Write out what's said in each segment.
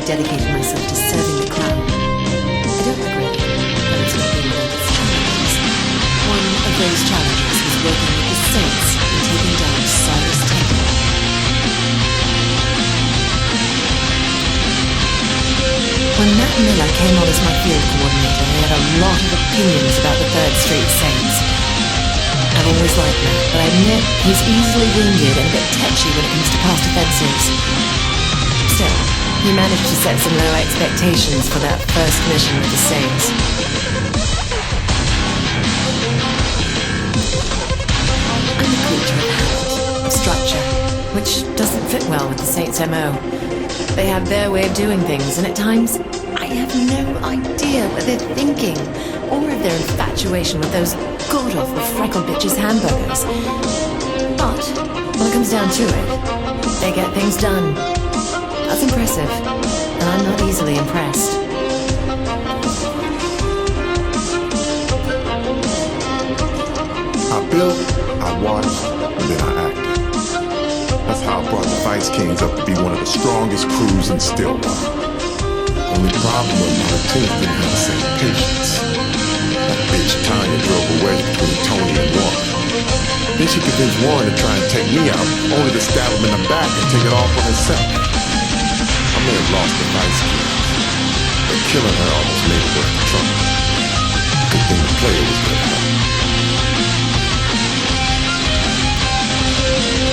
dedicated myself to serving the crown. I don't regret it, but it's not been without its challenges. One of those challenges was working with the Saints in taking down Cyrus Temple. When Matt Miller came on as my field coordinator, he had a lot of opinions about the 3rd Street Saints. I've always liked Matt, but I admit he's easily wounded and a bit tetchy when it comes to past offenses. Still, he managed to set some low expectations for that first mission with the Saints. I'm a creature of habit, of structure, which doesn't fit well with the Saints' MO. They have their way of doing things, and at times, I have no idea what they're thinking, or of their infatuation with those god-awful freckled bitches' hamburgers. But, when it comes down to it, they get things done. That's impressive, and I'm not easily impressed. I built, I watched, and then I acted. That's how I brought the Vice Kings up to be one of the strongest crews in Stillwater. Only problem was my lieutenant didn't have the same patience. That bitch Tanya drove a wedge between Tony and Warren. Then she convinced Warren to try and take me out, only to stab him in the back and take it all for herself. I may have lost the Vice Kings, but killing her almost made it worth the trouble. Good thing the player was gonna help.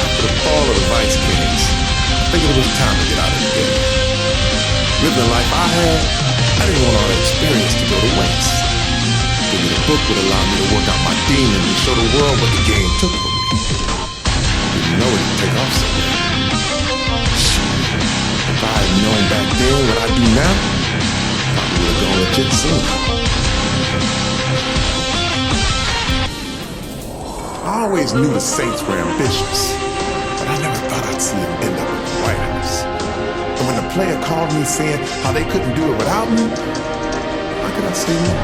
After the fall of the Vice Kings, I figured it was time to get out of the game. Living the life I had, I didn't want all that experience to go to waste. Thinking a book would allow me to work out my demons and show the world what the game took from me. Didn't know it would take off so well. If I had known back then what I do now, I probably would have gone legit sooner. I always knew the Saints were ambitious, but I never thought I'd see them end up in the White House. And when the player called me saying how they couldn't do it without me, how could I say no?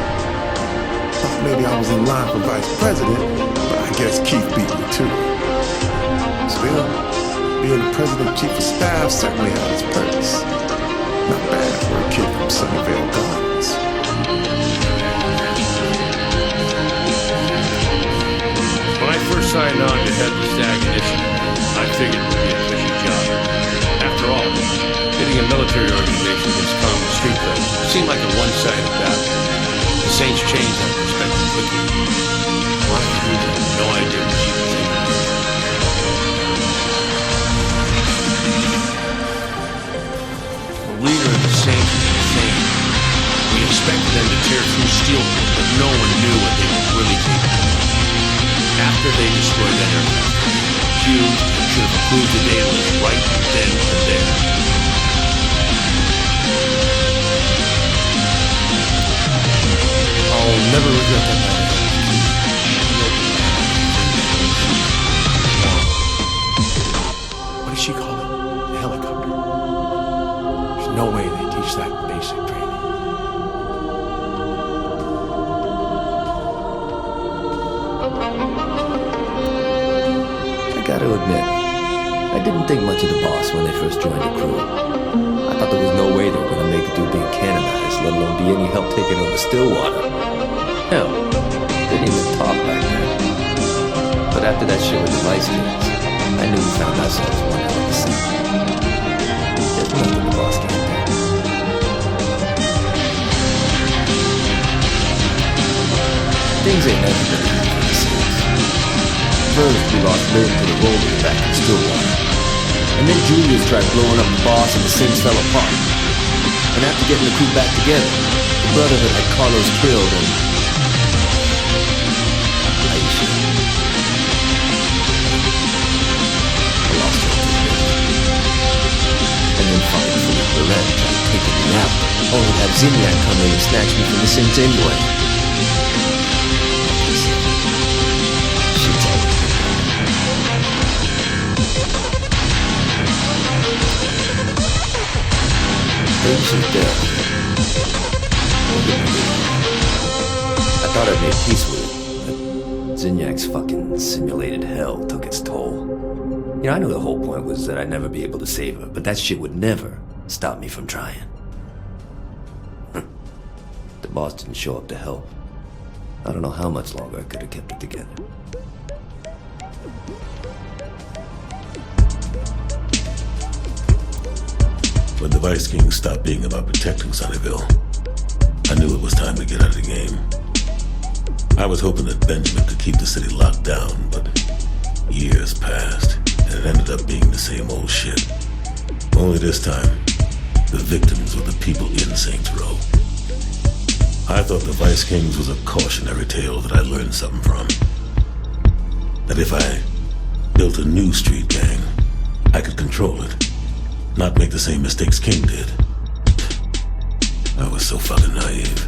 Thought maybe I was in line for vice president, but I guess Keith beat me too. Still, being the president chief of staff certainly had its purpose. Not bad for a kid from Sunnyvale Gardens. When I first signed on to head the Stag Initiative, I figured it would be a cushy job. After all, hitting a military organization against common street thugs seemed like a one-sided battle. The Saints changed that perspective quickly. Monica had no idea what she was thinking. The leader of the Saints was insane. We expected them to tear through Steelport, but no one knew what they were really capable of. After they destroyed that aircraft, Hughes should have approved the data list right then and there. I'll never regret that night. What does she call it? A helicopter. There's no way they teach that in basic training. I gotta admit, I didn't think much of the boss when they first joined the crew. I thought there was no way they were gonna make the dude being canonized, let alone be any help taking over Stillwater. Hell, they didn't even talk back then. But after that shit with the Vice Kings, I knew we found ourselves one hell of a scene. There's nothing the boss can't do. Things ain't never been easy for the Saints. First, we lost Lynn to the Rollers back in Stillwater. And then Julius tried blowing up the boss and the Saints fell apart. And after getting the crew back together, the Brotherhood had Carlos killed and... Aisha. I lost her. And then fucking Philippe Berlin tried taking me out, only to have Zinyak come in and snatch me from the Saints anyway. Shit's always been Aisha's dead. I thought I'd made peace with it, but Zinyak's fucking simulated hell took its toll. You know, I knew the whole point was that I'd never be able to save her, but that shit would never stop me from trying. boss didn't show up to help, I don't know how much longer I could have kept it together. When the Vice King stopped being about protecting Sunnyvale, I knew it was time to get out of the game. I was hoping that Benjamin could keep the city locked down, but years passed, and it ended up being the same old shit. Only this time, the victims were the people in Saints Row. I thought the Vice Kings was a cautionary tale that I learned something from. That if I built a new street gang, I could control it. Not make the same mistakes King did. I was so fucking naive.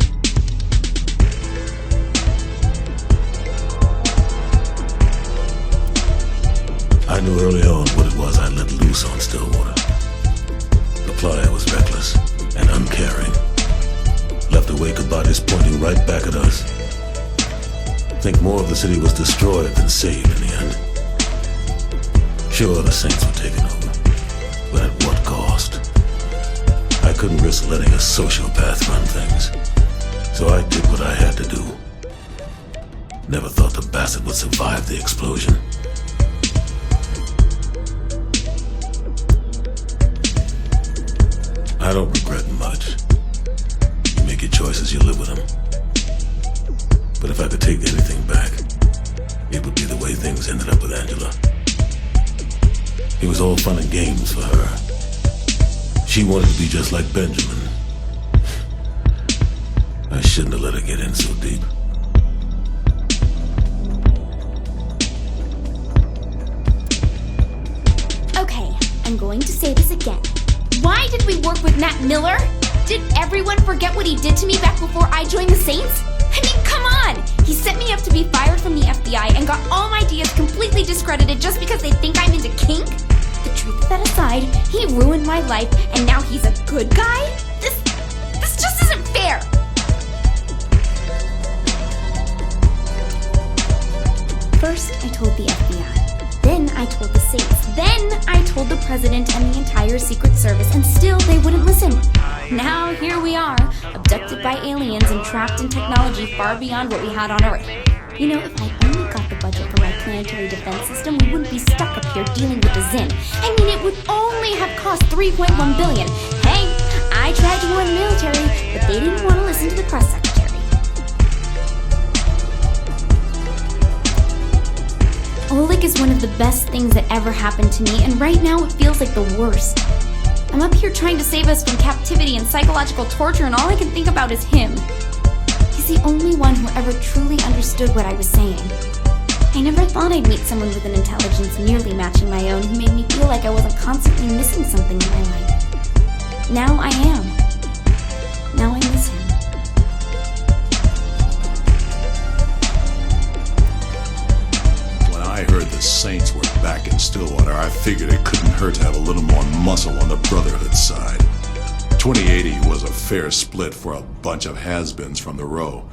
I knew early on what it was I let loose on Stillwater. The Playa was reckless and uncaring. Left a wake of bodies pointing right back at us. Think more of the city was destroyed than saved in the end. Sure, the Saints were taken over. But at what cost? I couldn't risk letting a sociopath run things, so I did what I had to do. Never thought the bastard would survive the explosion. I don't regret much. You make your choices, you live with them. But if I could take anything back, it would be the way things ended up with Angela. It was all fun and games for her. She wanted to be just like Benjamin. I shouldn't have let her get in so deep. Okay, I'm going to say this again. Why did we work with Matt Miller? Did everyone forget what he did to me back before I joined the Saints? I mean, come on! He set me up to be fired from the FBI and got all my ideas completely discredited just because they think I'm into kink? The truth of that aside, he ruined my life and now he's a good guy? This just isn't fair! First, I told the FBI. Then I told the Saints. Then I told the President and the entire Secret Service, and still they wouldn't listen. Now here we are, abducted by aliens and trapped in technology far beyond what we had on Earth. You know, if I only got the budget for my planetary defense system, we wouldn't be stuck up here dealing with the Zin. I mean, it would only have cost $3.1 billion. Hey, I tried to warn the military, but they didn't want to listen to the press secretary. Oleg is one of the best things that ever happened to me, and right now it feels like the worst. I'm up here trying to save us from captivity and psychological torture, and all I can think about is him. He's the only one who ever truly understood what I was saying. I never thought I'd meet someone with an intelligence nearly matching my own who made me feel like I wasn't constantly missing something in my life. Now I am. Now I miss him. When I heard the Saints were back in Stillwater, I figured it couldn't hurt to have a little more muscle on the Brotherhood side. 2080 was a fair split for a bunch of has-beens from the row.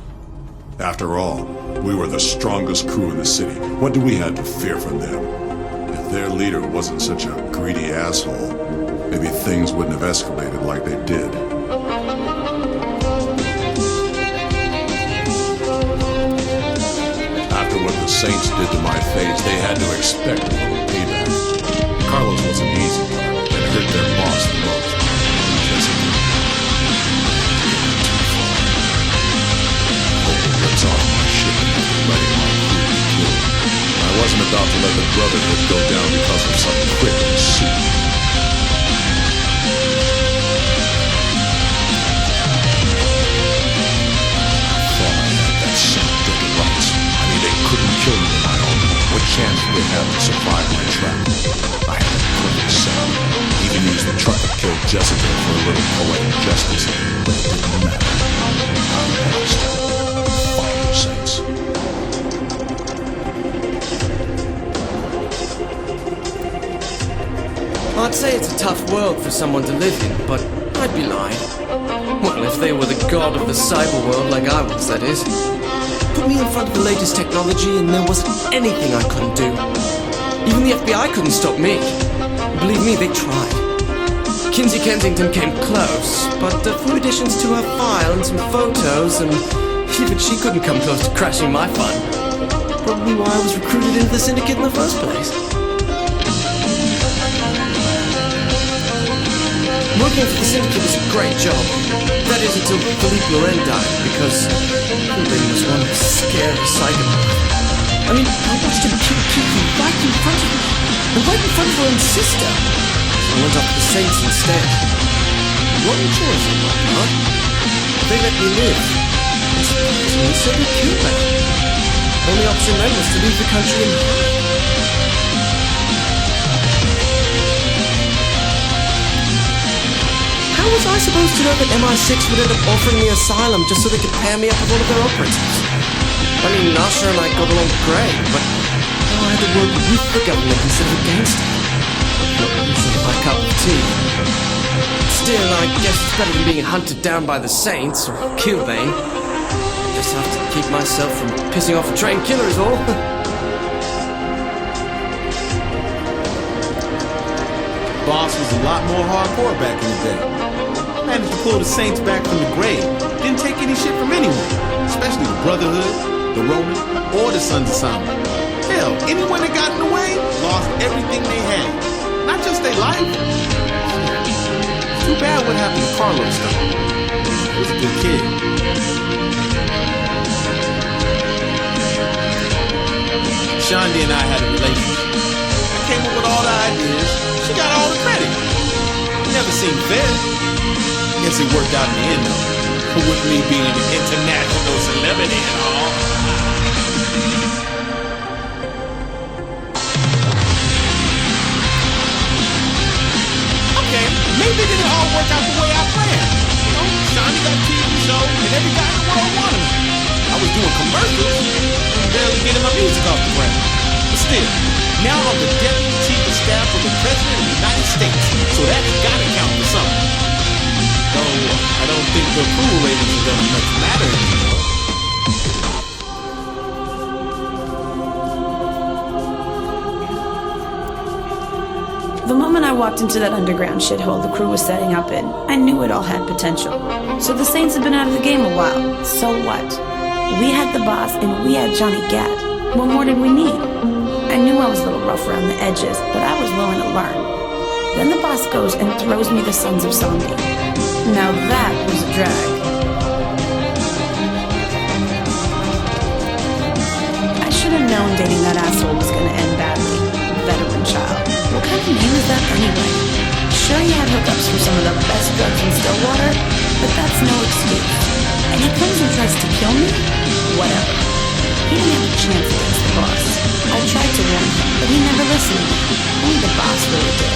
After all, we were the strongest crew in the city. What do we have to fear from them? If their leader wasn't such a greedy asshole, maybe things wouldn't have escalated like they did. After what the Saints did to my face, they had to expect a little payback. Carlos wasn't easy, and hurt their boss the most. Rips off my ship and after letting my crew be killed. I wasn't about to let the Brotherhood go down because of some quick and suit. I thought I had that same dead rights. I mean, they couldn't kill me on my own. What chance did they have to survive my trap? I had a perfect set. Even used the truck to kill Jessica for a little poetic justice, but it didn't matter. I lost. Saints. I'd say it's a tough world for someone to live in, but I'd be lying. Well, if they were the god of the cyber world like I was, that is. Put me in front of the latest technology and there wasn't anything I couldn't do. Even the FBI couldn't stop me. Believe me, they tried. Kinsey Kensington came close, but a few additions to her file and some photos, and even she couldn't come close to crashing my fun. Probably why I was recruited into the syndicate in the first place. Working for the syndicate was a great job. That is until Philippe Loren died, because Kilbane was one scary psychopath. I mean, I watched him kill Kiki right in front of me, and right in front of her own sister. So I went up to the Saints instead. Wrong choice on my part. They let me live. And surprisingly, so did Kilbane. Only option then was to leave the country and hide. How was I supposed to know that MI6 would end up offering me asylum just so they could pair me up with one of their operatives? I mean, Nasha and I got along great, but now I had to work with the government instead of against it. Not usually my cup of tea. Still, I guess it's better than being hunted down by the Saints or Kilbane. Just have to keep myself from pissing off a trained killer is all. Boss was a lot more hardcore back in the day. Managed to pull the Saints back from the grave. Didn't take any shit from anyone, especially the Brotherhood, the Roman, or the Sons of Solomon. Hell, anyone that got in the way lost everything they had. Not just their life. It's too bad what happened to Carlos, though. He was a good kid. Shonda and I had a relationship. I came up with all the ideas. She got all the credit. It never seemed fair. Guess it worked out in the end, though. With me being an international celebrity and all. Okay, maybe it didn't all work out the way I planned. You know, Shonda got a TV show, and every guy in the world wanted me. I was doing commercials, and barely getting my music off the ground. But still, now I'm the Deputy Chief of Staff for the President of the United States, so that's gotta count for something. Though I don't think the approval ratings are gonna much matter anymore. The moment I walked into that underground shithole the crew was setting up in, I knew it all had potential. So the Saints had been out of the game a while. So what? We had the boss and we had Johnny Gat. What more did we need? I knew I was a little rough around the edges, but I was willing to learn. Then the boss goes and throws me the Sons of Sondi. Now that was a drag. I should have known dating that asshole was gonna end badly. Veteran child. What kind of name is that anyway? Sure, he had hookups for some of the best drugs in Stillwater, but that's no excuse. And he comes and tries to kill me? Whatever. He didn't have a chance against the boss. I tried to warn him, but he never listened. Only the boss really did.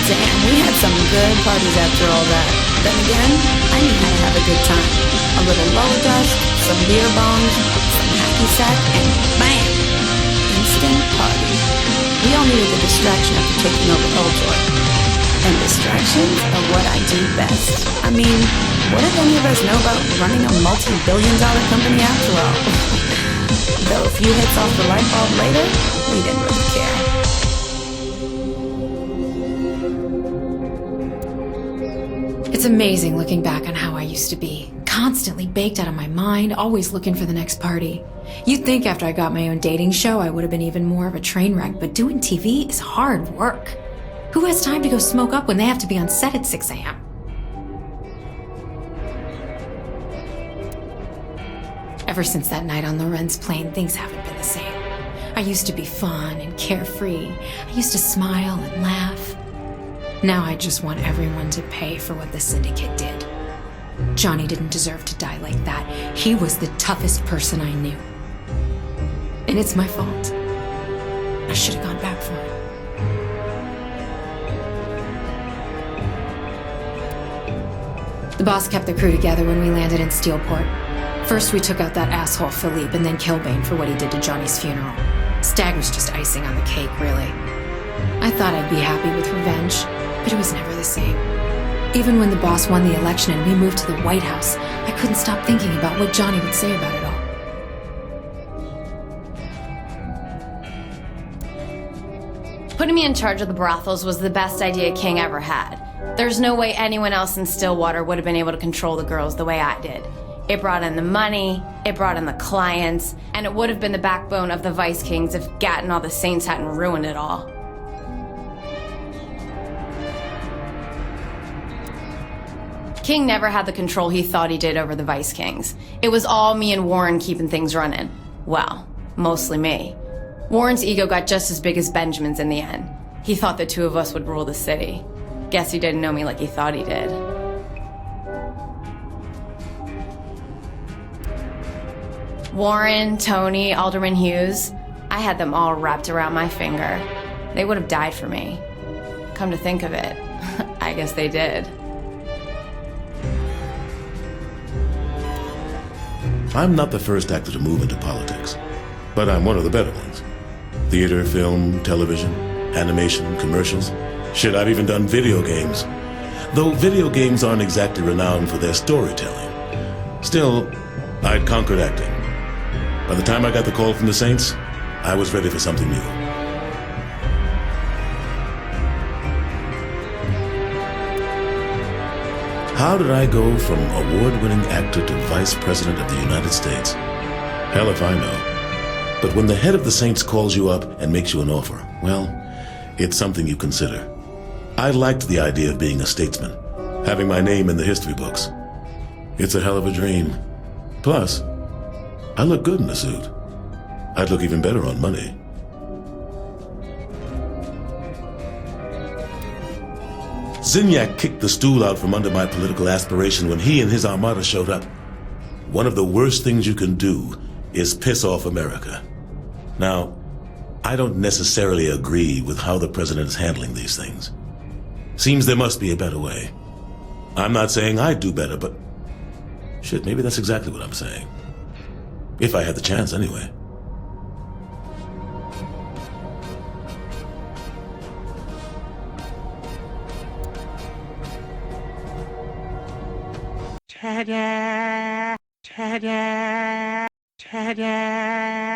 Damn, we had some good parties after all that. Then again, I knew how to have a good time. A little lower dust, some beer bongs, some hacky sack, and bam! Instant party. We all needed a distraction after taking over Ultor. And distractions are what I do best. I mean, what if any of us know about running a multi-billion-dollar company after all? Though a few hits off the light bulb later, we didn't really care. It's amazing looking back on how I used to be. Constantly baked out of my mind, always looking for the next party. You'd think after I got my own dating show, I would have been even more of a train wreck, but doing TV is hard work. Who has time to go smoke up when they have to be on set at 6 a.m.? Ever since that night on Loren's plane, things haven't been the same. I used to be fun and carefree. I used to smile and laugh. Now I just want everyone to pay for what the syndicate did. Johnny didn't deserve to die like that. He was the toughest person I knew. And it's my fault. I should have gone back for him. The boss kept the crew together when we landed in Steelport. First we took out that asshole Philippe and then Kilbane for what he did to Johnny's funeral. Stag was just icing on the cake, really. I thought I'd be happy with revenge, but it was never the same. Even when the boss won the election and we moved to the White House, I couldn't stop thinking about what Johnny would say about it all. Putting me in charge of the brothels was the best idea King ever had. There's no way anyone else in Stillwater would have been able to control the girls the way I did. It brought in the money, it brought in the clients, and it would have been the backbone of the Vice Kings if Gat and all the Saints hadn't ruined it all. King never had the control he thought he did over the Vice Kings. It was all me and Warren keeping things running. Well, mostly me. Warren's ego got just as big as Benjamin's in the end. He thought the two of us would rule the city. Guess he didn't know me like he thought he did. Warren, Tony, Alderman Hughes, I had them all wrapped around my finger. They would have died for me. Come to think of it, I guess they did. I'm not the first actor to move into politics, but I'm one of the better ones. Theater, film, television, animation, commercials. Shit, I've even done video games. Though video games aren't exactly renowned for their storytelling. Still, I'd conquered acting. By the time I got the call from the Saints, I was ready for something new. How did I go from award-winning actor to Vice President of the United States? Hell if I know. But when the head of the Saints calls you up and makes you an offer, well, it's something you consider. I liked the idea of being a statesman, having my name in the history books. It's a hell of a dream. Plus, I look good in a suit. I'd look even better on money. Zinyak kicked the stool out from under my political aspiration when he and his armada showed up. One of the worst things you can do is piss off America. Now, I don't necessarily agree with how the president is handling these things. Seems there must be a better way. I'm not saying I'd do better, but shit, maybe that's exactly what I'm saying. If I had the chance, anyway. Ta-da! Ta-da! Ta-da!